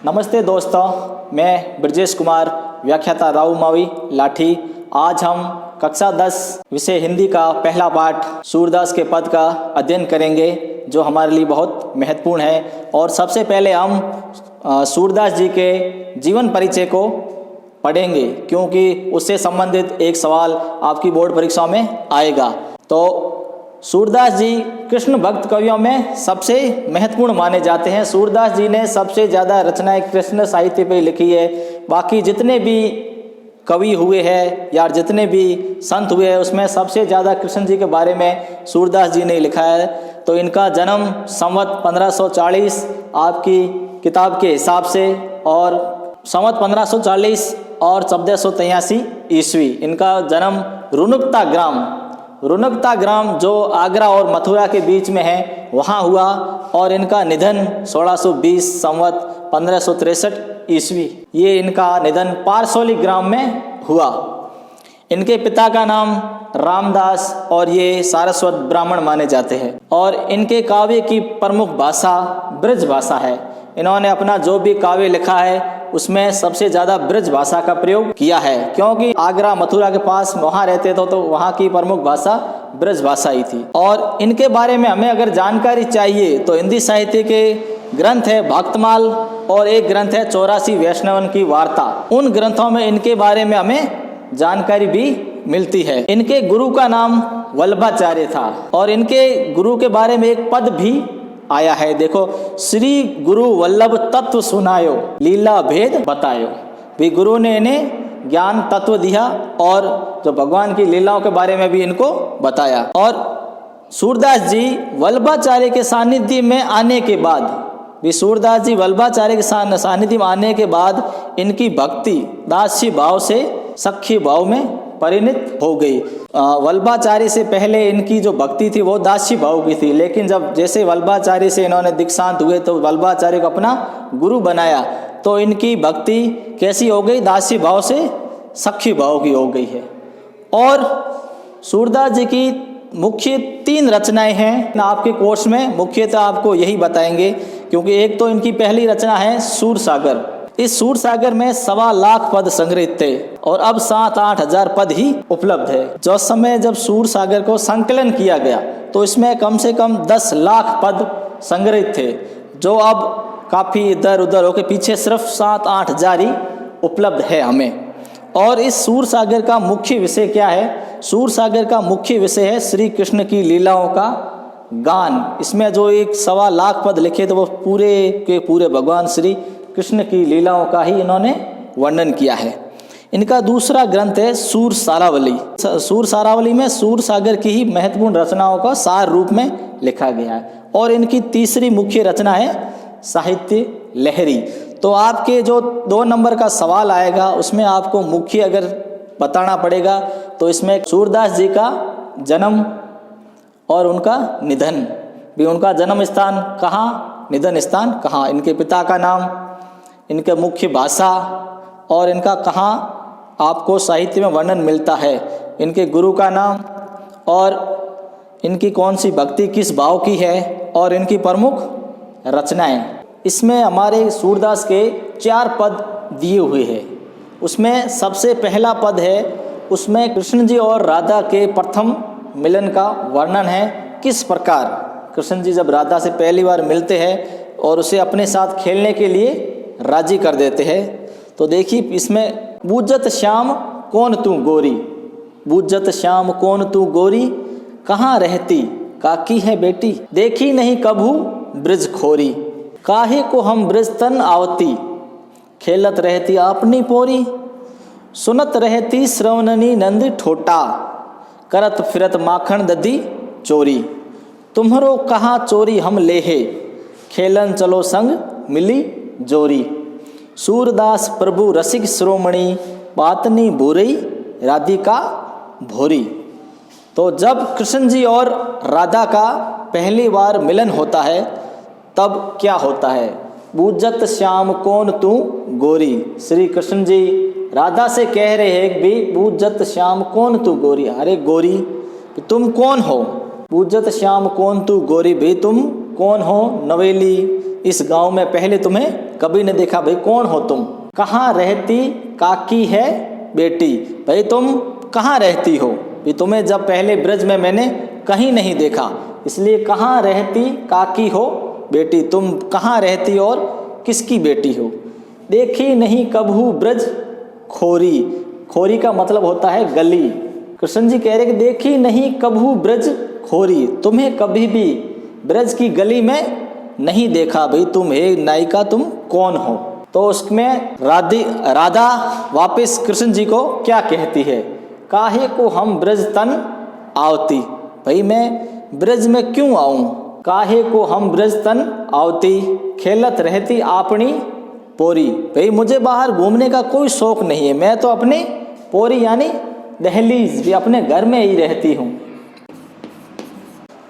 नमस्ते दोस्तों, मैं ब्रजेश कुमार, व्याख्याता राव मावी लाठी। आज हम कक्षा 10 विषय हिंदी का पहला पाठ सूरदास के पद का अध्ययन करेंगे, जो हमारे लिए बहुत महत्वपूर्ण है। और सबसे पहले हम सूरदास जी के जीवन परिचय को पढ़ेंगे, क्योंकि उससे संबंधित एक सवाल आपकी बोर्ड परीक्षा में आएगा। तो सूरदास जी कृष्ण भक्त कवियों में सबसे महत्वपूर्ण माने जाते हैं। सूरदास जी ने सबसे ज़्यादा रचनाएं कृष्ण साहित्य पे लिखी है। बाकी जितने भी कवि हुए हैं या जितने भी संत हुए हैं, उसमें सबसे ज़्यादा कृष्ण जी के बारे में सूरदास जी ने लिखा है। तो इनका जन्म संवत 1540 आपकी किताब के हिसाब से, और संवत 1540 और 1483 ईस्वी। इनका जन्म रुनकता ग्राम जो आगरा और मथुरा के बीच में है, वहाँ हुआ। और इनका निधन 1620 संवत 1563 ईस्वी, ये इनका निधन पारसौली ग्राम में हुआ। इनके पिता का नाम रामदास और ये सारस्वत ब्राह्मण माने जाते हैं। और इनके काव्य की प्रमुख भाषा ब्रज भाषा है। इन्होंने अपना जो भी काव्य लिखा है उसमें सबसे ज़्यादा ब्रज भाषा का प्रयोग किया है, क्योंकि आगरा मथुरा के पास वहाँ रहते थे, तो वहाँ की प्रमुख भाषा ब्रज भाषा ही थी। और इनके बारे में हमें अगर जानकारी चाहिए तो हिंदी साहित्य के ग्रंथ है भक्तमाल और एक ग्रंथ है 84 वैष्णवन की वार्ता। उन ग्रंथों में इनके बारे में हमें जानकारी भी मिलती है। इनके गुरु का नाम वल्लभाचार्य था और इनके गुरु के बारे में एक पद भी आया है। देखो, श्री गुरु वल्लभ तत्व सुनायो, लीला भेद बतायो। भी गुरु ने इन्हें ज्ञान तत्व दिया और जो भगवान की लीलाओं के बारे में भी इनको बताया। और सूरदास जी वल्लभाचार्य के सानिध्य में आने के बाद भी सूरदास जी वल्लभाचार्य के सानिध्य में आने के बाद इनकी भक्ति दास्य भाव से सख्य भाव में परिणत हो गई। वल्लभाचार्य से पहले इनकी जो भक्ति थी वो दास्य भाव की थी, लेकिन जब जैसे वल्लभाचार्य से इन्होंने दीक्षांत हुए तो वल्लभाचार्य को अपना गुरु बनाया, तो इनकी भक्ति कैसी हो गई? दास्य भाव से सख्य भाव की हो गई है। और सूरदास जी की मुख्य 3 रचनाएं हैं आपके कोर्स में, मुख्यतः आपको यही बताएंगे, क्योंकि एक तो इनकी पहली रचना है सूरसागर। इस सूरसागर में 1.25 लाख पद संग्रहित थे और अब 7-8 हजार पद ही उपलब्ध है। जो समय जब सूरसागर को संकलन किया गया तो इसमें कम से कम 10 लाख पद संग्रहित थे, जो अब काफ़ी इधर उधर होकर पीछे सिर्फ 7-8 हजार ही उपलब्ध है हमें। और इस सूरसागर का मुख्य विषय क्या है? सूरसागर का मुख्य विषय है श्री कृष्ण की लीलाओं का गान। इसमें जो एक 1.25 लाख पद लिखे तो वो पूरे के पूरे भगवान श्री कृष्ण की लीलाओं का ही इन्होंने वर्णन किया है। इनका दूसरा ग्रंथ है सूर सारावली। सूर सारावली में सूरसागर की ही महत्वपूर्ण रचनाओं का सार रूप में लिखा गया है। और इनकी तीसरी मुख्य रचना है साहित्य लहरी। तो आपके जो 2 नंबर का सवाल आएगा उसमें आपको मुख्य अगर बताना पड़ेगा तो इसमें सूरदास जी का जन्म और उनका निधन भी, उनका जन्म स्थान कहाँ, निधन स्थान कहाँ, इनके पिता का नाम, इनके मुख्य भाषा और इनका कहाँ आपको साहित्य में वर्णन मिलता है, इनके गुरु का नाम और इनकी कौन सी भक्ति किस भाव की है और इनकी प्रमुख रचनाएं। इसमें हमारे सूरदास के 4 पद दिए हुए हैं। उसमें सबसे पहला पद है, उसमें कृष्ण जी और राधा के प्रथम मिलन का वर्णन है। किस प्रकार कृष्ण जी जब राधा से पहली बार मिलते हैं और उसे अपने साथ खेलने के लिए राजी कर देते हैं। तो देखिए, इसमें बूझत श्याम कौन तू गोरी, बूझत श्याम कौन तू गोरी, कहाँ रहती काकी है बेटी, देखी नहीं कभू ब्रज खोरी, काहे को हम ब्रज तन आवती, खेलत रहती आपनी पोरी, सुनत रहती श्रवणनी नंद ठोटा, करत फिरत माखन दधी चोरी, तुम्हरो कहाँ चोरी हम लेहे, खेलन चलो संग मिली जोरी, सूरदास प्रभु रसिक श्रोमणी, बातनी भूरई राधिका भोरी। तो जब कृष्ण जी और राधा का पहली बार मिलन होता है तब क्या होता है? बूझत श्याम कौन तू गोरी, श्री कृष्ण जी राधा से कह रहे हैं भी बूझत श्याम कौन तू गोरी, अरे गोरी तुम कौन हो? बूझत श्याम कौन तू गोरी, भी तुम कौन हो? नवेली इस गांव में पहले तुम्हें कभी नहीं देखा। भाई कौन हो तुम? कहाँ रहती काकी है बेटी? भाई तुम कहाँ रहती हो? भाई तुम्हें जब पहले ब्रज में मैंने कहीं नहीं देखा, इसलिए कहाँ रहती काकी हो बेटी? तुम कहाँ रहती और किसकी बेटी हो? देखी नहीं कभू ब्रज खोरी। खोरी का मतलब होता है गली। कृष्ण जी कह रहे कि देखी नहीं कभू ब्रज खोरी, तुम्हें कभी भी ब्रज की गली में नहीं देखा। भाई तुम हे नायिका तुम कौन हो? तो उसमें राधा वापस कृष्ण जी को क्या कहती है? काहे को हम ब्रज तन आवती। भाई मैं ब्रज में क्यों आऊं? काहे को हम ब्रज तन आवती, खेलत रहती आपनी पोरी। भाई मुझे बाहर घूमने का कोई शौक नहीं है, मैं तो अपने पोरी यानी दहलीज भी अपने घर में ही रहती हूँ।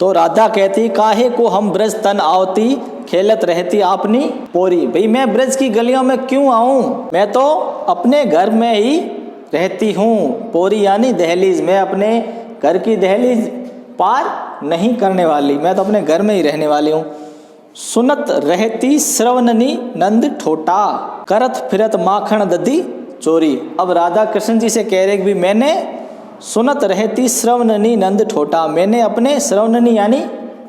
तो राधा कहती काहे को हम ब्रज तन आवती, खेलत रहती आपनी पोरी। भाई मैं ब्रज की गलियों में क्यों आऊं? मैं तो अपने घर में ही रहती हूँ। पोरी यानी दहलीज, मैं अपने घर की दहलीज पार नहीं करने वाली, मैं तो अपने घर में ही रहने वाली हूँ। सुनत रहती श्रवणनी नंद ठोटा, करत फिरत माखन दधी चोरी। अब राधा कृष्ण जी से कह रहे कि भी मैंने सुनत रहती श्रवणनी नंद ठोटा, मैंने अपने श्रवणनी यानी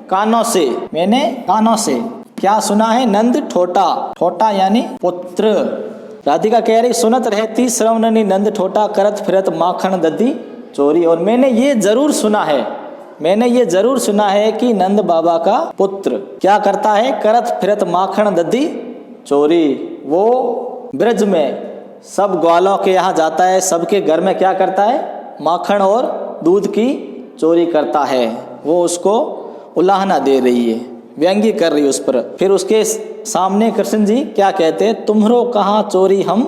कानों से, मैंने कानों से क्या सुना है? नंद ठोटा। ठोटा यानी पुत्र। राधिका कह रही सुनत रहती श्रवणनी नंद ठोटा, करत फिरत माखन दधी चोरी। और मैंने ये जरूर सुना है, मैंने ये जरूर सुना है कि नंद बाबा का पुत्र क्या करता है? करत फिरत माखन दधी चोरी। वो ब्रज में सब ग्वालों के यहाँ जाता है, सबके घर में क्या करता है? माखन और दूध की चोरी करता है। वो उसको उलाहना दे रही है, व्यंग्य कर रही है उस पर। फिर उसके सामने कृष्ण जी क्या कहते हैं? तुम्हरो कहाँ चोरी हम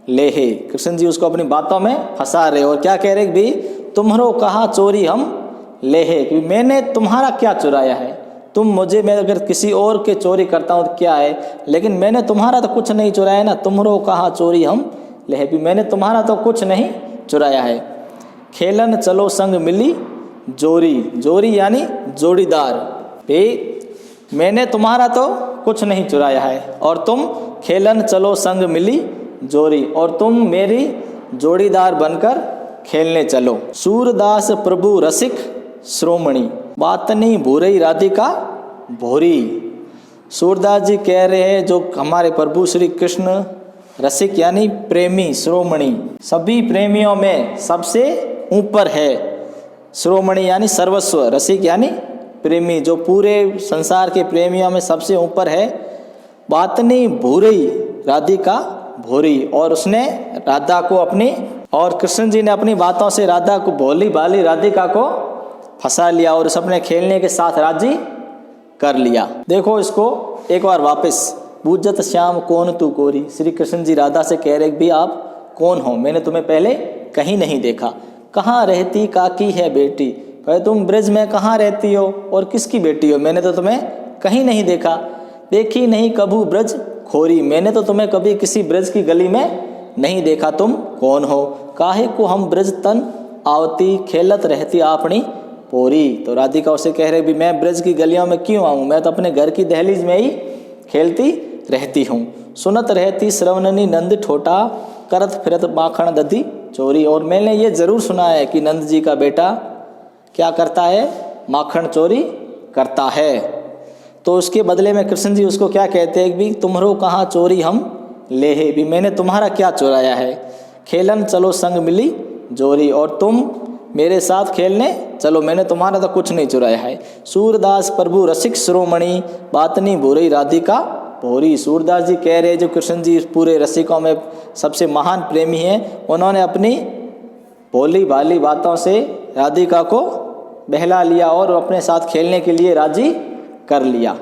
लेहे। कृष्ण जी उसको अपनी बातों में फंसा रहे और क्या कह रहे कि भाई तुम्हरो कहाँ चोरी हम लेहे, कि मैंने तुम्हारा क्या चुराया है? तुम मुझे, मैं अगर किसी और के चोरी करता हूँ तो क्या है, लेकिन मैंने तुम्हारा तो कुछ नहीं चुराया ना। तुम्हरो कहाँ चोरी हम लेहे, भी मैंने तुम्हारा तो कुछ नहीं चुराया है। खेलन चलो संग मिली जोरी। जोरी यानी जोड़ीदार। भाई मैंने तुम्हारा तो कुछ नहीं चुराया है और तुम खेलन चलो संग मिली जोरी, और तुम मेरी जोड़ीदार बनकर खेलने चलो। सूरदास प्रभु रसिक श्रोमणी, बातनी भूरई राधिका भोरी। सूरदास जी कह रहे हैं जो हमारे प्रभु श्री कृष्ण रसिक यानी प्रेमी, श्रोमणी, सभी प्रेमियों में सबसे ऊपर है। श्रोमणी यानी सर्वस्व, रसिक यानी प्रेमी, जो पूरे संसार के प्रेमियों में सबसे ऊपर है। बातनी भूरई राधिका भोरी, और उसने राधा को अपनी, और कृष्ण जी ने अपनी बातों से राधा को, भोली भाली राधिका को फंसा लिया और उस अपने खेलने के साथ राजी कर लिया। देखो इसको एक बार वापस। बूझत श्याम कौन तू कोरी। श्री कृष्ण जी राधा से कह रहे भी आप कौन हो? मैंने तुम्हें पहले कहीं नहीं देखा। कहाँ रहती काकी है बेटी। भाई तुम ब्रज में कहाँ रहती हो और किसकी बेटी हो? मैंने तो तुम्हें कहीं नहीं देखा। देखी नहीं कभू ब्रज खोरी, मैंने तो तुम्हें कभी किसी ब्रज की गली में नहीं देखा। तुम कौन हो? काहे को हम ब्रज तन आवती, खेलत रहती आपनी पोरी। तो राधिका उसे कह रहे भी मैं ब्रज की गलियों में क्यों आऊँ? मैं तो अपने घर की दहलीज में ही खेलती रहती हूँ। सुनत रहती श्रवणनी नंद ठोटा, करत फिरत माखन दधी चोरी। और मैंने ये जरूर सुना है कि नंद जी का बेटा क्या करता है? माखन चोरी करता है। तो उसके बदले में कृष्ण जी उसको क्या कहते हैं कि तुम्हरो कहाँ चोरी हम लेहे, भी मैंने तुम्हारा क्या चुराया है? खेलन चलो संग मिली जोरी, और तुम मेरे साथ खेलने चलो, मैंने तुम्हारा तो कुछ नहीं चुराया है। सूरदास प्रभु रसिक श्रोमणी, बातनी भूरई राधिका भोरी। सूरदास जी कह रहे जो कृष्ण जी पूरे रसिकों में सबसे महान प्रेमी हैं, उन्होंने अपनी भोली भाली बातों से राधिका को बहला लिया और अपने साथ खेलने के लिए राजी कर लिया।